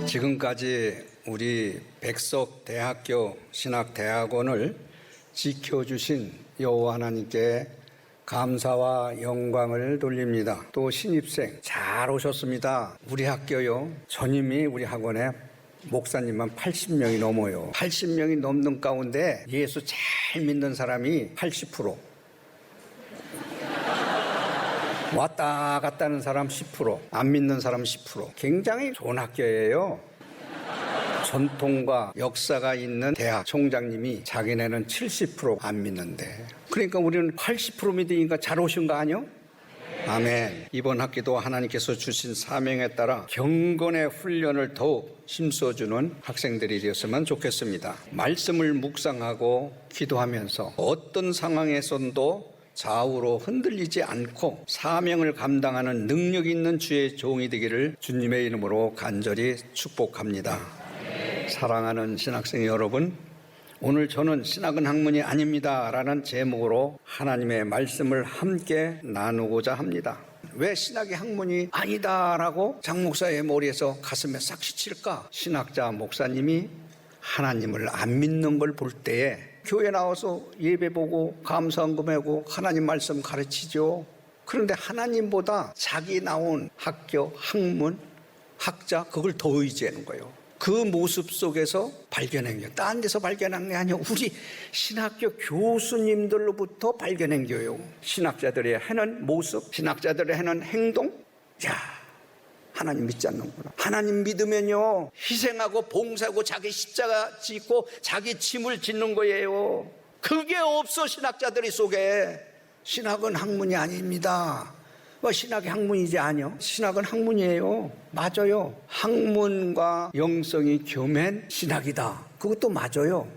지금까지 우리 백석대학교 신학대학원을 지켜주신 여호와 하나님께 감사와 영광을 돌립니다. 또 신입생 잘 오셨습니다. 우리 학교요, 전임이 우리 학원에 목사님만 80명이 넘어요. 80명이 넘는 가운데 예수 잘 믿는 사람이 80%, 왔다 갔다 하는 사람 10%, 안 믿는 사람 10%. 굉장히 좋은 학교예요. 전통과 역사가 있는 대학 총장님이 자기네는 70% 안 믿는데, 그러니까 우리는 80% 믿으니까 잘 오신 거 아니요? 아멘. 이번 학기도 하나님께서 주신 사명에 따라 경건의 훈련을 더욱 힘써주는 학생들이 되었으면 좋겠습니다. 말씀을 묵상하고 기도하면서 어떤 상황에서도 좌우로 흔들리지 않고 사명을 감당하는 능력 있는 주의 종이 되기를 주님의 이름으로 간절히 축복합니다. 사랑하는 신학생 여러분, 오늘 저는 신학은 학문이 아닙니다 라는 제목으로 하나님의 말씀을 함께 나누고자 합니다. 왜 신학이 학문이 아니다 라고 장 목사의 머리에서 가슴에 싹 스칠까? 신학자 목사님이 하나님을 안 믿는 걸 볼 때에 교회 나와서 예배 보고 감사헌금하고 하나님 말씀 가르치죠. 그런데 하나님보다 자기 나온 학교, 학문, 학자, 그걸 더 의지하는 거예요. 그 모습 속에서 발견한 거예요. 딴 데서 발견한 게 아니에요. 우리 신학교 교수님들로부터 발견한 거예요. 신학자들이 하는 모습, 신학자들이 하는 행동. 야, 하나님 믿지 않는구나. 하나님 믿으면요, 희생하고 봉사하고 자기 십자가 짓고 자기 짐을 짓는 거예요. 그게 없어, 신학자들이 속에. 신학은 학문이 아닙니다. 신학이 학문이지 아니요? 신학은 학문이에요. 맞아요. 학문과 영성이 겸한 신학이다. 그것도 맞아요.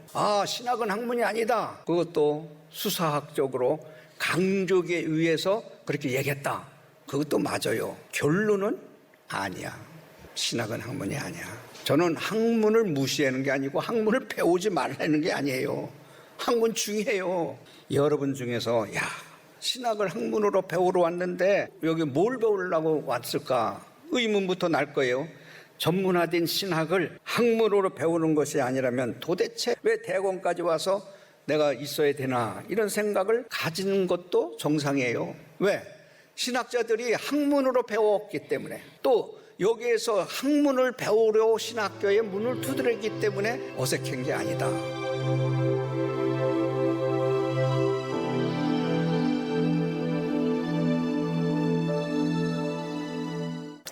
신학은 학문이 아니다. 그것도 수사학적으로 강조에 의해서 그렇게 얘기했다. 그것도 맞아요. 결론은 아니야. 신학은 학문이 아니야. 저는 학문을 무시하는 게 아니고 학문을 배우지 말라는 게 아니에요. 학문 중요해요. 여러분 중에서 신학을 학문으로 배우러 왔는데 여기 뭘 배우려고 왔을까? 의문부터 날 거예요. 전문화된 신학을 학문으로 배우는 것이 아니라면 도대체 왜 대학원까지 와서 내가 있어야 되나? 이런 생각을 가지는 것도 정상이에요. 왜? 신학자들이 학문으로 배웠기 때문에, 또 여기에서 학문을 배우려 신학교에 문을 두드렸기 때문에 어색한 게 아니다.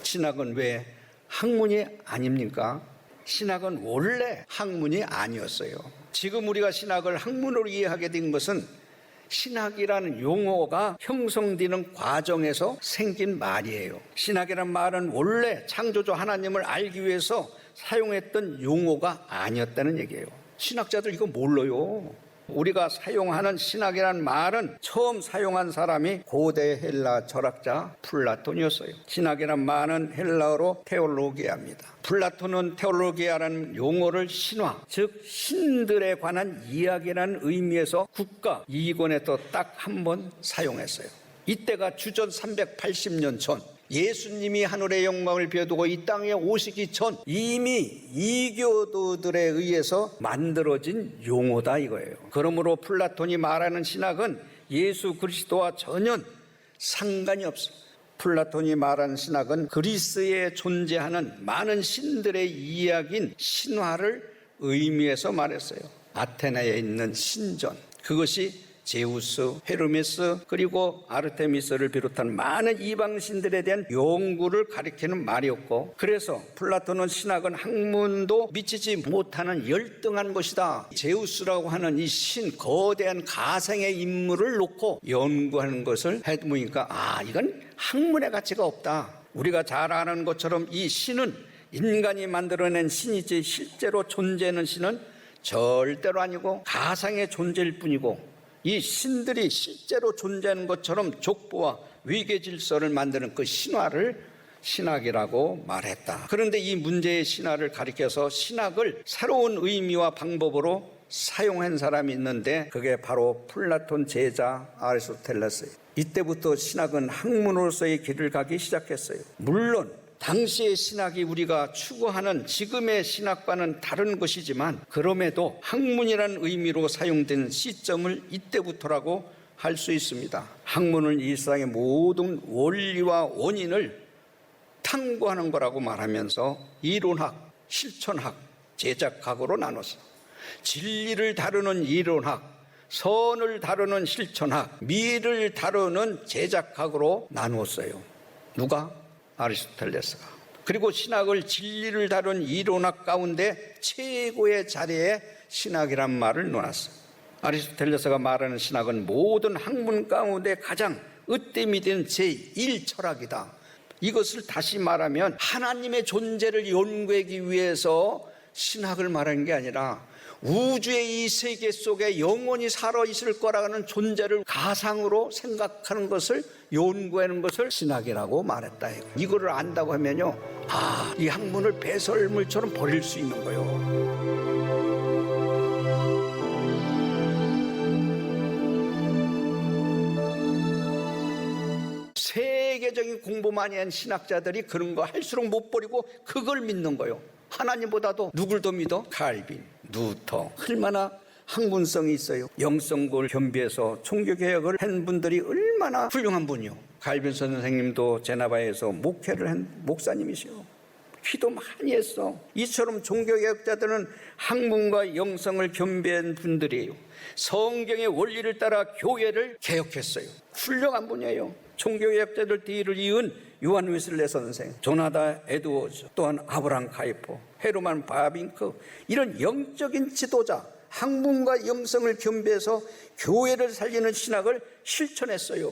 신학은 왜 학문이 아닙니까? 신학은 원래 학문이 아니었어요. 지금 우리가 신학을 학문으로 이해하게 된 것은 신학이라는 용어가 형성되는 과정에서 생긴 말이에요. 신학이란 말은 원래 창조주 하나님을 알기 위해서 사용했던 용어가 아니었다는 얘기예요. 신학자들 이거 몰라요. 우리가 사용하는 신학이라는 말은 처음 사용한 사람이 고대 헬라 철학자 플라톤이었어요. 신학이란 말은 헬라어로 테올로기아입니다. 플라톤은 테올로기아라는 용어를 신화, 즉 신들에 관한 이야기라는 의미에서 국가 2권에서 딱 한 번 사용했어요. 이때가 주전 380년 전, 예수님이 하늘의 영광을 비워두고 이 땅에 오시기 전 이미 이교도들에 의해서 만들어진 용어다 이거예요. 그러므로 플라톤이 말하는 신학은 예수 그리스도와 전혀 상관이 없어요. 플라톤이 말하는 신학은 그리스에 존재하는 많은 신들의 이야기인 신화를 의미해서 말했어요. 아테네에 있는 신전, 그것이 제우스, 헤르메스, 그리고 아르테미스를 비롯한 많은 이방신들에 대한 연구를 가리키는 말이었고, 그래서 플라톤은 신학은 학문도 미치지 못하는 열등한 것이다. 제우스라고 하는 이 신, 거대한 가상의 인물을 놓고 연구하는 것을 해보니까 이건 학문의 가치가 없다. 우리가 잘 아는 것처럼 이 신은 인간이 만들어낸 신이지 실제로 존재하는 신은 절대로 아니고 가상의 존재일 뿐이고, 이 신들이 실제로 존재하는 것처럼 족보와 위계 질서를 만드는 그 신화를 신학이라고 말했다. 그런데 이 문제의 신화를 가리켜서 신학을 새로운 의미와 방법으로 사용한 사람이 있는데, 그게 바로 플라톤 제자 아리스토텔레스예요. 이때부터 신학은 학문으로서의 길을 가기 시작했어요. 물론 당시의 신학이 우리가 추구하는 지금의 신학과는 다른 것이지만 그럼에도 학문이라는 의미로 사용된 시점을 이때부터라고 할 수 있습니다. 학문은 이 세상의 모든 원리와 원인을 탐구하는 거라고 말하면서 이론학, 실천학, 제작학으로 나눴어. 진리를 다루는 이론학, 선을 다루는 실천학, 미를 다루는 제작학으로 나누었어요. 누가? 아리스토텔레스가. 그리고 신학을 진리를 다룬 이론학 가운데 최고의 자리에 신학이란 말을 놓았어요. 아리스토텔레스가 말하는 신학은 모든 학문 가운데 가장 으뜸이 된 제1철학이다. 이것을 다시 말하면 하나님의 존재를 연구하기 위해서 신학을 말하는 게 아니라 우주의 이 세계 속에 영원히 살아있을 거라는 존재를 가상으로 생각하는 것을 연구하는 것을 신학이라고 말했다. 이거를 안다고 하면요, 이 학문을 배설물처럼 버릴 수 있는 거예요. 세계적인 공부 많이 한 신학자들이 그런 거 할수록 못 버리고 그걸 믿는 거예요. 하나님보다도 누굴 더 믿어? 칼빈, 루터. 얼마나 학문성이 있어요. 영성을 겸비해서 종교개혁을 한 분들이 얼마나 훌륭한 분이요. 칼빈 선생님도 제네바에서 목회를 한 목사님이시요. 기도 많이 했어. 이처럼 종교개혁자들은 학문과 영성을 겸비한 분들이에요. 성경의 원리를 따라 교회를 개혁했어요. 훌륭한 분이에요. 종교개혁자들 뒤를 이은 요한 웨슬레 선생, 조나단 에드워즈, 또한 아브라함 카이퍼, 헤르만 바빙크, 이런 영적인 지도자, 학문과 영성을 겸비해서 교회를 살리는 신학을 실천했어요.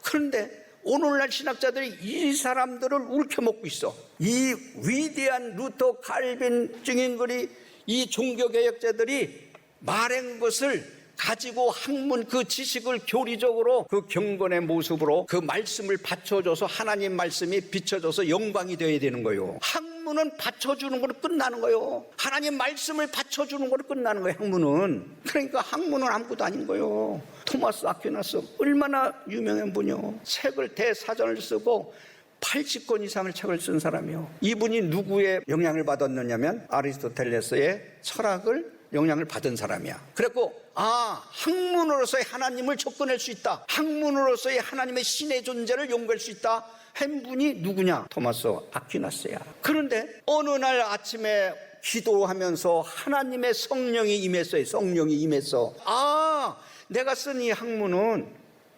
그런데 오늘날 신학자들이 이 사람들을 울켜먹고 있어. 이 위대한 루터, 칼빈 증인들이, 이 종교개혁자들이 말한 것을 가지고 학문 그 지식을 교리적으로 그 경건의 모습으로 그 말씀을 받쳐줘서 하나님 말씀이 비춰져서 영광이 되어야 되는 거예요. 학문은 받쳐주는 거로 끝나는 거예요. 하나님 말씀을 받쳐주는 거로 끝나는 거예요. 학문은. 그러니까 학문은 아무것도 아닌 거예요. 토마스 아퀴나스 얼마나 유명한 분이요. 책을 대사전을 쓰고 80권 이상을 책을 쓴 사람이요. 이분이 누구의 영향을 받았느냐면 아리스토텔레스의 철학을 영향을 받은 사람이야. 그래갖고 학문으로서의 하나님을 접근할 수 있다. 학문으로서의 하나님의 신의 존재를 연구할 수 있다. 한 분이 누구냐? 토마스 아퀴나스야. 그런데 어느 날 아침에 기도하면서 하나님의 성령이 임했어요. 성령이 임했어. 내가 쓴 이 학문은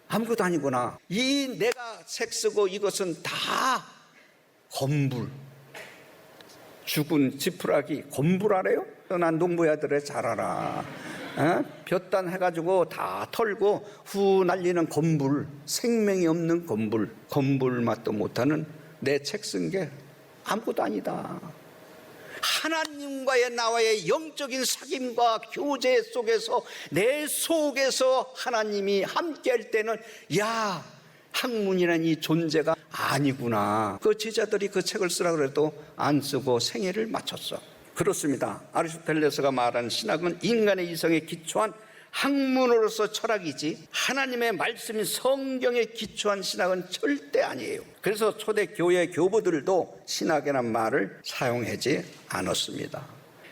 아무것도 아니구나. 이 내가 책 쓰고 이것은 다 건불. 죽은 지푸라기 건불 알아요? 난 농부야들에 잘 알아. 볕단 해가지고 다 털고 후 날리는 건불, 생명이 없는 건불, 건불 맛도 못하는 내 책 쓴 게 아무것도 아니다. 하나님과의 나와의 영적인 사귐과 교제 속에서 내 속에서 하나님이 함께할 때는 학문이라는 이 존재가 아니구나. 그 제자들이 그 책을 쓰라고 해도 안 쓰고 생애를 마쳤어. 그렇습니다. 아리스토텔레스가 말하는 신학은 인간의 이성에 기초한 학문으로서 철학이지 하나님의 말씀인 성경에 기초한 신학은 절대 아니에요. 그래서 초대 교회 교부들도 신학이라는 말을 사용하지 않았습니다.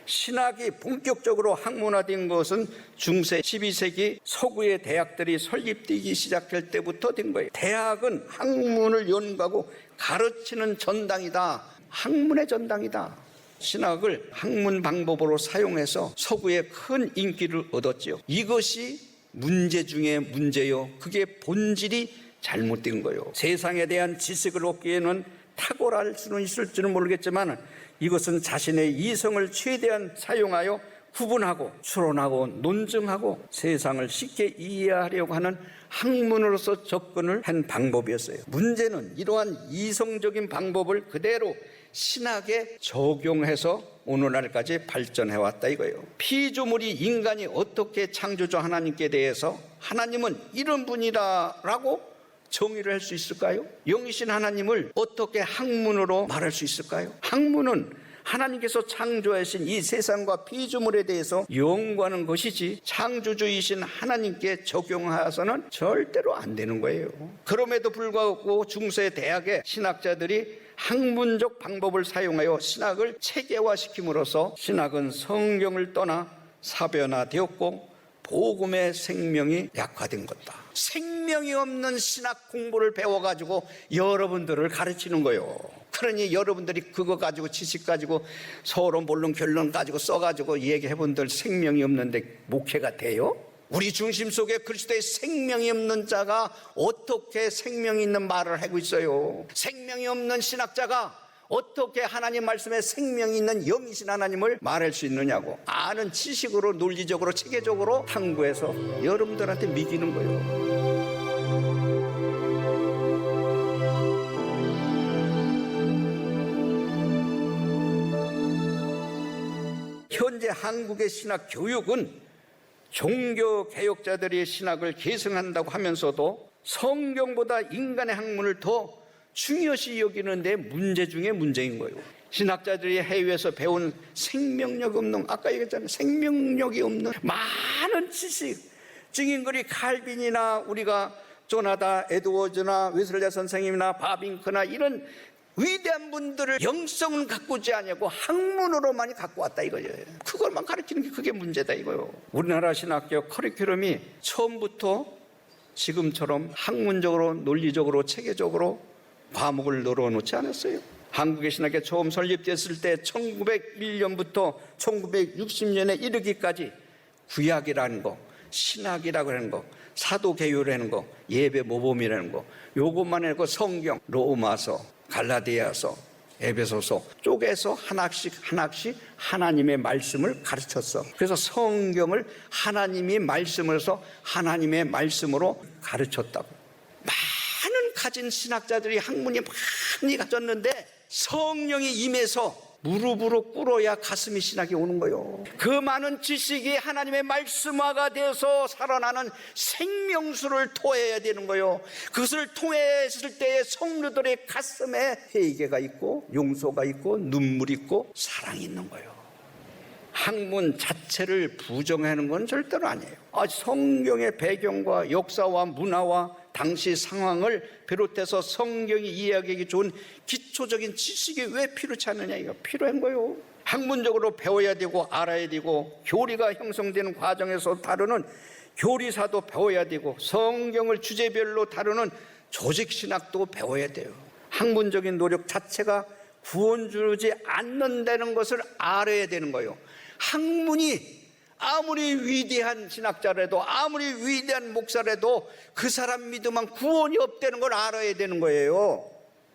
신학이 본격적으로 학문화된 것은 중세 12세기 서구의 대학들이 설립되기 시작할 때부터 된 거예요. 대학은 학문을 연구하고 가르치는 전당이다. 학문의 전당이다. 신학을 학문 방법으로 사용해서 서구에 큰 인기를 얻었지요. 이것이 문제 중에 문제요. 그게 본질이 잘못된 거예요. 세상에 대한 지식을 얻기에는 탁월할 수는 있을지는 모르겠지만 이것은 자신의 이성을 최대한 사용하여 구분하고 추론하고 논증하고 세상을 쉽게 이해하려고 하는 학문으로서 접근을 한 방법이었어요. 문제는 이러한 이성적인 방법을 그대로 신학에 적용해서 오늘날까지 발전해왔다 이거예요. 피조물이 인간이 어떻게 창조주 하나님께 대해서 하나님은 이런 분이다라고 정의를 할 수 있을까요? 영이신 하나님을 어떻게 학문으로 말할 수 있을까요? 학문은 하나님께서 창조하신 이 세상과 피조물에 대해서 연구하는 것이지 창조주이신 하나님께 적용하여서는 절대로 안 되는 거예요. 그럼에도 불구하고 중세 대학의 신학자들이 학문적 방법을 사용하여 신학을 체계화시킴으로써 신학은 성경을 떠나 사변화되었고 복음의 생명이 약화된 것다. 생명이 없는 신학 공부를 배워가지고 여러분들을 가르치는 거예요. 그러니 여러분들이 그거 가지고 지식 가지고 서로 본론 결론 가지고 써가지고 얘기해본들 생명이 없는데 목회가 돼요? 우리 중심 속에 그리스도의 생명이 없는 자가 어떻게 생명이 있는 말을 하고 있어요? 생명이 없는 신학자가 어떻게 하나님 말씀에 생명이 있는 영이신 하나님을 말할 수 있느냐고. 아는 지식으로 논리적으로 체계적으로 탐구해서 여러분들한테 미기는 거예요. 현재 한국의 신학 교육은 종교 개혁자들의 신학을 계승한다고 하면서도 성경보다 인간의 학문을 더 중요시 여기는데 문제 중에 문제인 거예요. 신학자들이 해외에서 배운 생명력 없는, 아까 얘기했잖아요, 생명력이 없는 많은 지식, 증인글이 칼빈이나 우리가 조나다 에드워즈나 웨슬레 선생님이나 바빙크나 이런 위대한 분들을 영성은 갖고 오지 않냐고 학문으로만 갖고 왔다 이거예요. 그걸만 가르치는 게 그게 문제다 이거예요. 우리나라 신학교 커리큘럼이 처음부터 지금처럼 학문적으로 논리적으로 체계적으로 과목을 넣어놓지 않았어요. 한국의 신학이 처음 설립됐을 때 1901년부터 1960년에 이르기까지 구약이라는 거, 신학이라고 하는 거, 사도개요라는 거, 예배 모범이라는 거, 요것만 해고 성경, 로마서, 갈라디아서, 에베소서 쪼개서 하나씩 하나님의 말씀을 가르쳤어. 그래서 성경을 하나님이 말씀을 해서 하나님의 말씀으로 가르쳤다고. 많은 가진 신학자들이 학문이 많이 가졌는데 성령이 임해서 무릎으로 꿇어야 가슴이 신학이 오는 거예요. 그 많은 지식이 하나님의 말씀화가 되어서 살아나는 생명수를 토해야 되는 거예요. 그것을 통했을 때에 성도들의 가슴에 회개가 있고 용서가 있고 눈물이 있고 사랑이 있는 거예요. 학문 자체를 부정하는 건 절대로 아니에요. 성경의 배경과 역사와 문화와 당시 상황을 비롯해서 성경이 이해하기 좋은 기초적인 지식이 왜 필요치 않느냐, 이거 필요한 거예요. 학문적으로 배워야 되고 알아야 되고 교리가 형성되는 과정에서 다루는 교리사도 배워야 되고 성경을 주제별로 다루는 조직신학도 배워야 돼요. 학문적인 노력 자체가 구원 주지 않는다는 것을 알아야 되는 거예요. 학문이 아무리 위대한 신학자라도 아무리 위대한 목사라도 그 사람 믿으면 구원이 없다는 걸 알아야 되는 거예요.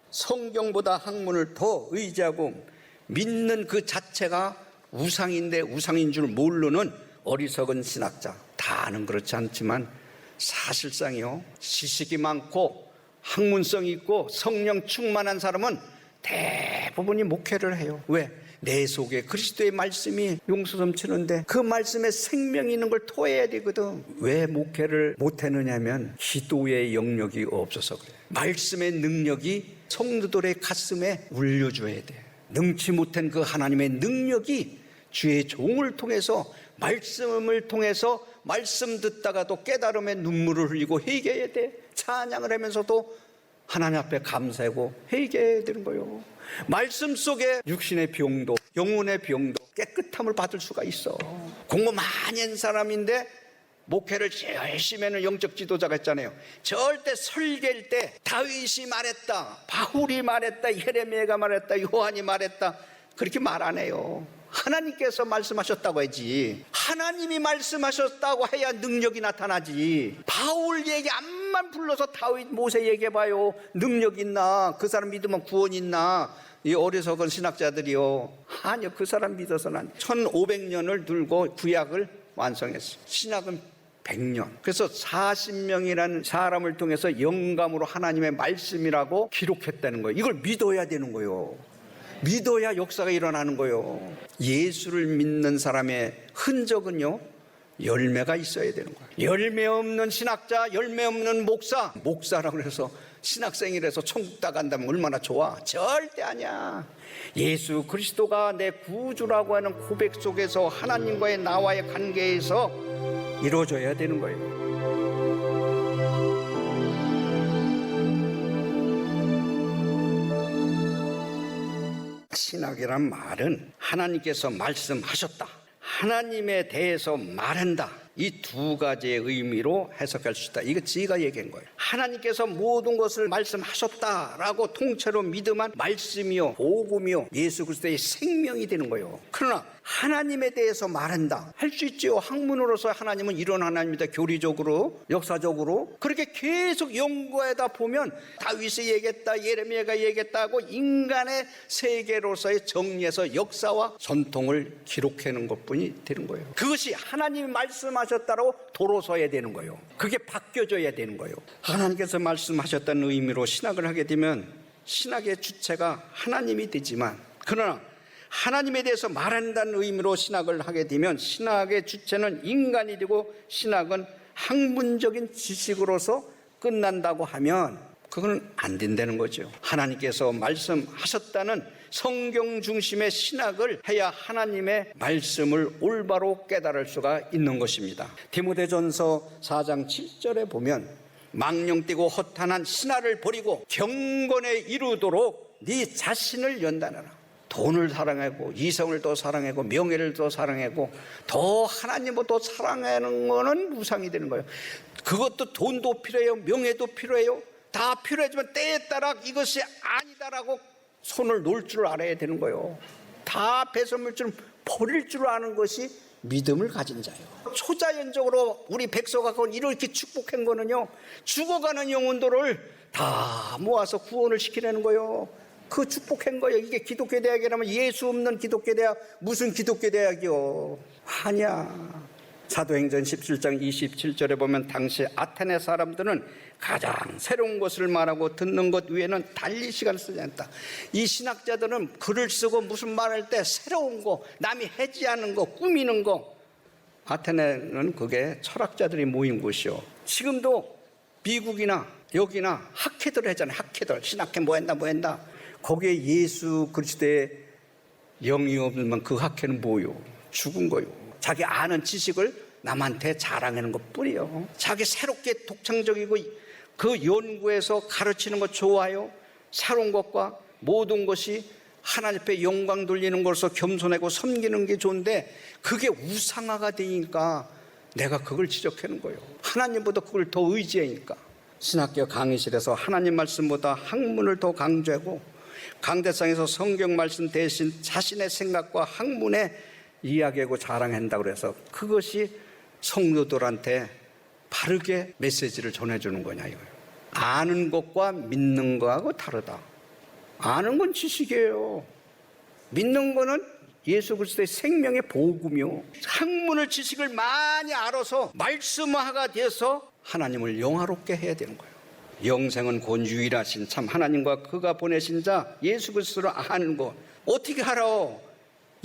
성경보다 학문을 더 의지하고 믿는 그 자체가 우상인데 우상인 줄 모르는 어리석은 신학자, 다는 그렇지 않지만 사실상이요, 지식이 많고 학문성이 있고 성령 충만한 사람은 대부분이 목회를 해요. 왜? 내 속에 그리스도의 말씀이 용서 넘치는데 그 말씀에 생명이 있는 걸 토해야 되거든. 왜 목회를 못하느냐면 기도의 영역이 없어서 그래. 말씀의 능력이 성도들의 가슴에 울려줘야 돼. 능치 못한 그 하나님의 능력이 주의 종을 통해서 말씀을 통해서 말씀 듣다가도 깨달음의 눈물을 흘리고 회개해야 돼. 찬양을 하면서도 하나님 앞에 감사하고 회개해야 되는 거예요. 말씀 속에 육신의 병도 영혼의 병도 깨끗함을 받을 수가 있어. 공부 많이 한 사람인데 목회를 열심히 하는 영적 지도자가 있잖아요. 절대 설계일 때 다윗이 말했다, 바울이 말했다, 예레미야가 말했다, 요한이 말했다 그렇게 말 안 해요. 하나님께서 말씀하셨다고 하지. 하나님이 말씀하셨다고 해야 능력이 나타나지. 바울 얘기 암만 불러서 다윗 모세 얘기해봐요. 능력 있나? 그 사람 믿으면 구원 있나? 이 어리석은 신학자들이요, 아니요, 그 사람 믿어서는 1500년을 들고 구약을 완성했어요. 신학은 100년. 그래서 40명이라는 사람을 통해서 영감으로 하나님의 말씀이라고 기록했다는 거예요. 이걸 믿어야 되는 거예요. 믿어야 역사가 일어나는 거예요. 예수를 믿는 사람의 흔적은요, 열매가 있어야 되는 거예요. 열매 없는 신학자, 열매 없는 목사, 목사라고 해서 신학생이라서 천국 다 간다면 얼마나 좋아? 절대 아니야. 예수 그리스도가 내 구주라고 하는 고백 속에서 하나님과의 나와의 관계에서 이루어져야 되는 거예요. 신학이란 말은 하나님께서 말씀하셨다, 하나님에 대해서 말한다, 이 두 가지의 의미로 해석할 수 있다. 이거 제가 얘기한 거예요. 하나님께서 모든 것을 말씀하셨다라고 통째로 믿으면 말씀이요, 복음이요, 예수 그리스도의 생명이 되는 거예요. 그러나 하나님에 대해서 말한다, 할 수 있죠. 학문으로서 하나님은 이런 하나님이다. 교리적으로, 역사적으로 그렇게 계속 연구하다 보면 다윗이 얘기했다, 예레미야가 얘기했다고 인간의 세계로서의 정리해서 역사와 전통을 기록하는 것뿐이 되는 거예요. 그것이 하나님이 말씀하셨다고 도로 서야 되는 거예요. 그게 바뀌어져야 되는 거예요. 하나님께서 말씀하셨다는 의미로 신학을 하게 되면 신학의 주체가 하나님이 되지만, 그러나 하나님에 대해서 말한다는 의미로 신학을 하게 되면 신학의 주체는 인간이 되고 신학은 학문적인 지식으로서 끝난다고 하면 그건 안 된다는 거죠. 하나님께서 말씀하셨다는 성경 중심의 신학을 해야 하나님의 말씀을 올바로 깨달을 수가 있는 것입니다. 디모데전서 4장 7절에 보면 망령되고 허탄한 신화를 버리고 경건에 이루도록 네 자신을 연단하라. 돈을 사랑하고 이성을 더 사랑하고 명예를 더 사랑하고 더 하나님을 더 사랑하는 거는 우상이 되는 거예요. 그것도 돈도 필요해요, 명예도 필요해요. 다 필요하지만 때에 따라 이것이 아니다라고 손을 놓을 줄 알아야 되는 거예요. 다 배설물처럼 버릴 줄 아는 것이 믿음을 가진 자예요. 초자연적으로 우리 백성가 이렇게 축복한 거는요, 죽어가는 영혼들을 다 모아서 구원을 시키려는 거예요. 그 축복한 거예요. 이게 기독교 대학이라면 예수 없는 기독교 대학, 무슨 기독교 대학이요? 아니야. 사도행전 17장 27절에 보면 당시 아테네 사람들은 가장 새로운 것을 말하고 듣는 것 외에는 달리 시간을 쓰지 않았다. 이 신학자들은 글을 쓰고 무슨 말할 때 새로운 거, 남이 해지 않은 거, 꾸미는 거. 아테네는 그게 철학자들이 모인 곳이요. 지금도 미국이나 여기나 학회들 하잖아요. 학회들, 신학회 뭐 한다. 거기에 예수 그리스도의 영이 없으면 그 학회는 뭐요? 죽은 거요. 자기 아는 지식을 남한테 자랑하는 것뿐이요. 자기 새롭게 독창적이고 그 연구에서 가르치는 것 좋아요. 새로운 것과 모든 것이 하나님 앞에 영광 돌리는 것으로 겸손하고 섬기는 게 좋은데 그게 우상화가 되니까 내가 그걸 지적하는 거예요. 하나님보다 그걸 더 의지하니까. 신학교 강의실에서 하나님 말씀보다 학문을 더 강조하고 강대상에서 성경 말씀 대신 자신의 생각과 학문에 이야기하고 자랑한다고 그래서 그것이 성도들한테 바르게 메시지를 전해주는 거냐 이거예요. 아는 것과 믿는 거하고 다르다. 아는 건 지식이에요. 믿는 거는 예수 그리스도의 생명의 복음이요. 학문을 지식을 많이 알아서 말씀화가 돼서 하나님을 영화롭게 해야 되는 거예요. 영생은 곧 유일하신 참 하나님과 그가 보내신 자 예수 그리스도를 아는 것. 어떻게 알아?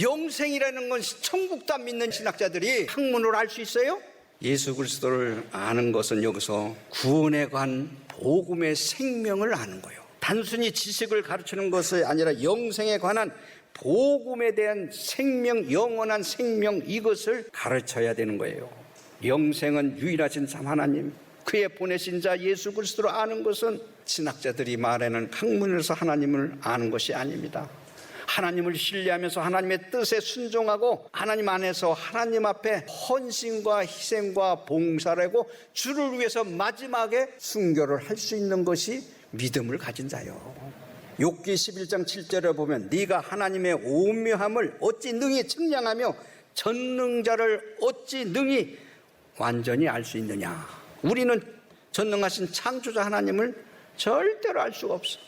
영생이라는 건 천국도 안 믿는 신학자들이 학문으로 알 수 있어요? 예수 그리스도를 아는 것은 여기서 구원에 관한 복음의 생명을 아는 거예요. 단순히 지식을 가르치는 것이 아니라 영생에 관한 복음에 대한 생명, 영원한 생명, 이것을 가르쳐야 되는 거예요. 영생은 유일하신 참 하나님, 그의 보내신 자 예수 그리스도를 아는 것은 신학자들이 말하는 학문에서 하나님을 아는 것이 아닙니다. 하나님을 신뢰하면서 하나님의 뜻에 순종하고 하나님 안에서 하나님 앞에 헌신과 희생과 봉사를 하고 주를 위해서 마지막에 순교를 할 수 있는 것이 믿음을 가진 자요. 욥기 11장 7절에 보면 네가 하나님의 오묘함을 어찌 능히 측량하며 전능자를 어찌 능히 완전히 알 수 있느냐. 우리는 전능하신 창조자 하나님을 절대로 알 수가 없어.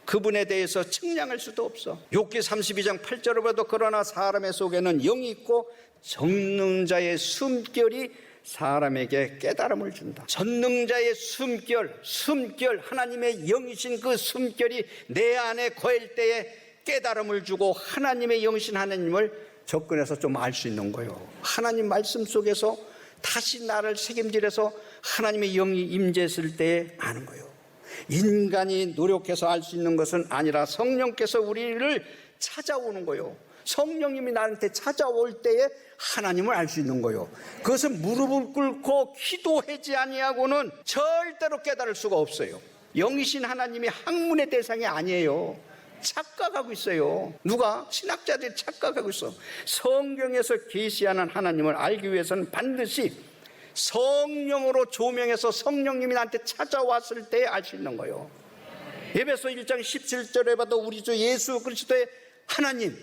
그분에 대해서 측량할 수도 없어. 욥기 32장 8절을 봐도 그러나 사람의 속에는 영이 있고 전능자의 숨결이 사람에게 깨달음을 준다. 전능자의 숨결, 하나님의 영이신 그 숨결이 내 안에 거할 때에 깨달음을 주고 하나님의 영이신 하나님을 접근해서 좀 알 수 있는 거예요. 하나님 말씀 속에서 다시 나를 책임질해서 하나님의 영이 임재했을 때에 아는 거예요. 인간이 노력해서 알 수 있는 것은 아니라 성령께서 우리를 찾아오는 거예요. 성령님이 나한테 찾아올 때에 하나님을 알 수 있는 거예요. 그것은 무릎을 꿇고 기도하지 아니하고는 절대로 깨달을 수가 없어요. 영이신 하나님이 학문의 대상이 아니에요. 착각하고 있어요. 누가? 신학자들이 착각하고 있어. 성경에서 계시하는 하나님을 알기 위해서는 반드시 성령으로 조명해서 성령님이 나한테 찾아왔을 때 알 수 있는 거예요. 에베소 1장 17절에 봐도 우리 주 예수 그리스도의 하나님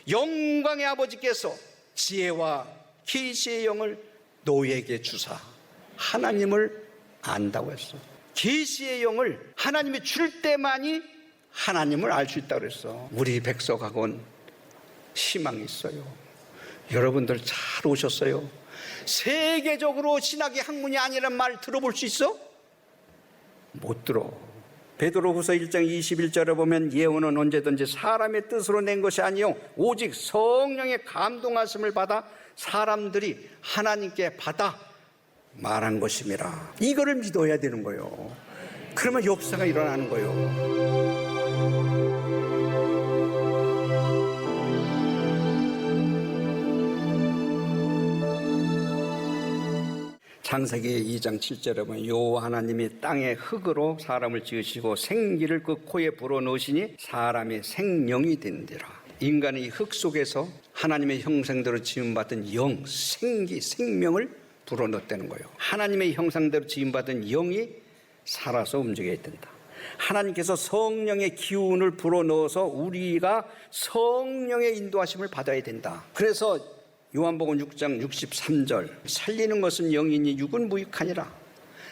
영광의 아버지께서 지혜와 계시의 영을 너희에게 주사 하나님을 안다고 했어. 계시의 영을 하나님이 줄 때만이 하나님을 알 수 있다고 그랬어. 우리 백성하고는 희망이 있어요. 여러분들 잘 오셨어요. 세계적으로 신학의 학문이 아니란 말 들어볼 수 있어? 못 들어. 베드로후서 1장 21절에 보면 예언은 언제든지 사람의 뜻으로 낸 것이 아니요 오직 성령의 감동하심을 받아 사람들이 하나님께 받아 말한 것임이라. 이거를 믿어야 되는 거예요. 그러면 역사가 일어나는 거예요. 창세기 2장 7절에 보면 여호와 하나님이 땅의 흙으로 사람을 지으시고 생기를 그 코에 불어넣으시니 사람이 생명이 된지라. 인간이 흙 속에서 하나님의 형상대로 지음받은 영, 생기, 생명을 불어넣었다는 거예요. 하나님의 형상대로 지음받은 영이 살아서 움직여야 된다. 하나님께서 성령의 기운을 불어넣어서 우리가 성령의 인도하심을 받아야 된다. 그래서 요한복음 6장 63절 살리는 것은 영이니 육은 무익하니라.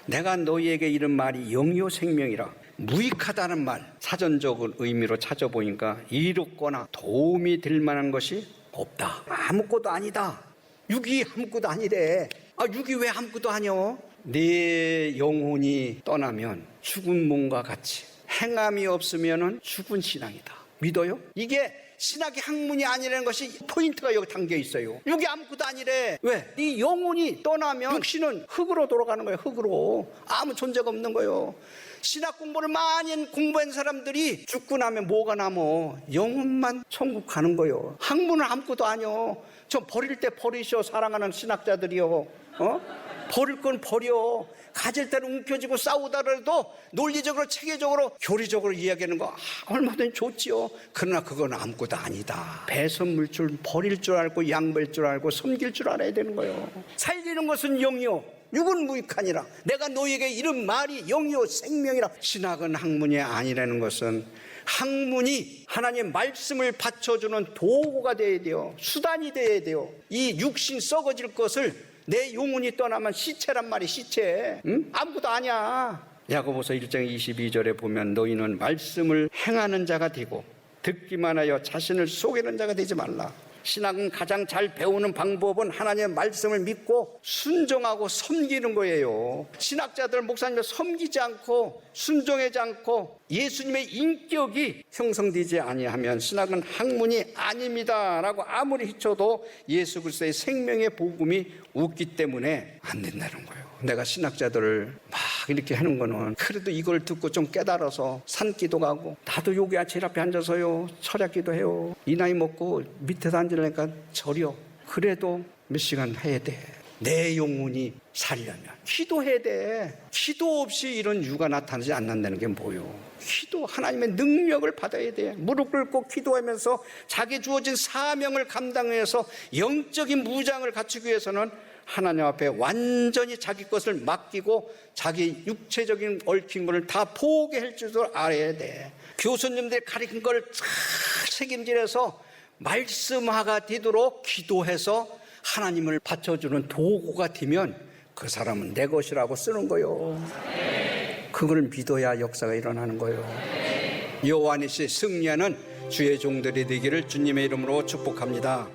내가 너희에게 이른 말이 영이요 생명이라. 무익하다는 말 사전적인 의미로 찾아보니까 이롭거나 도움이 될 만한 것이 없다. 아무것도 아니다. 육이 아무것도 아니래. 육이 왜 아무것도 아니오? 내 영혼이 떠나면 죽은 몸과 같이 행함이 없으면 죽은 신앙이다. 믿어요? 이게 신학의 학문이 아니라는 것이 포인트가 여기 담겨 있어요. 이게 아무것도 아니래. 왜? 네 영혼이 떠나면 육신은 흙으로 돌아가는 거예요. 흙으로. 아무 존재가 없는 거예요. 신학 공부를 많이 공부한 사람들이 죽고 나면 뭐가 남어? 영혼만 천국 가는 거예요. 학문은 아무것도 아니요. 좀 버릴 때 버리셔. 사랑하는 신학자들이요. 버릴 건 버려. 가질 때는 움켜쥐고 싸우다라도 논리적으로 체계적으로 교리적으로 이야기하는 거 얼마든지 좋지요. 그러나 그건 아무것도 아니다. 배선물줄 버릴 줄 알고 양보할 줄 알고 섬길 줄 알아야 되는 거예요. 살리는 것은 영이요 육은 무익하니라. 내가 너희에게 이런 말이 영이요 생명이라. 신학은 학문이 아니라는 것은 학문이 하나님의 말씀을 받쳐주는 도구가 되어야 돼요. 수단이 되어야 돼요. 이 육신 썩어질 것을 내 영혼이 떠나면 시체란 말이 시체. 응? 아무것도 아니야. 야고보서 1장 22절에 보면 너희는 말씀을 행하는 자가 되고 듣기만 하여 자신을 속이는 자가 되지 말라. 신학은 가장 잘 배우는 방법은 하나님의 말씀을 믿고 순종하고 섬기는 거예요. 신학자들 목사님을 섬기지 않고 순종하지 않고 예수님의 인격이 형성되지 아니하면 신학은 학문이 아닙니다 라고 아무리 히쳐도 예수 그리스도의 생명의 복음이 없기 때문에 안 된다는 거예요. 내가 신학자들을 막 이렇게 하는 거는 그래도 이걸 듣고 좀 깨달아서 산기도 가고 나도 여기 제일 앞에 앉아서요 철학기도 해요. 이 나이 먹고 밑에서 앉으려니까 저려. 그래도 몇 시간 해야 돼. 내 영혼이 살려면 기도해야 돼. 기도 없이 이런 유가 나타나지 않는다는 게 뭐예요? 기도, 하나님의 능력을 받아야 돼. 무릎 꿇고 기도하면서 자기 주어진 사명을 감당해서 영적인 무장을 갖추기 위해서는 하나님 앞에 완전히 자기 것을 맡기고 자기 육체적인 얽힌 것을 다 포기할 줄도 알아야 돼. 교수님들이 가르친 걸 잘 책임질해서 말씀화가 되도록 기도해서 하나님을 받쳐주는 도구가 되면 그 사람은 내 것이라고 쓰는 거예요. 그걸 믿어야 역사가 일어나는 거예요. 여호와 nissi 승리하는 주의 종들이 되기를 주님의 이름으로 축복합니다.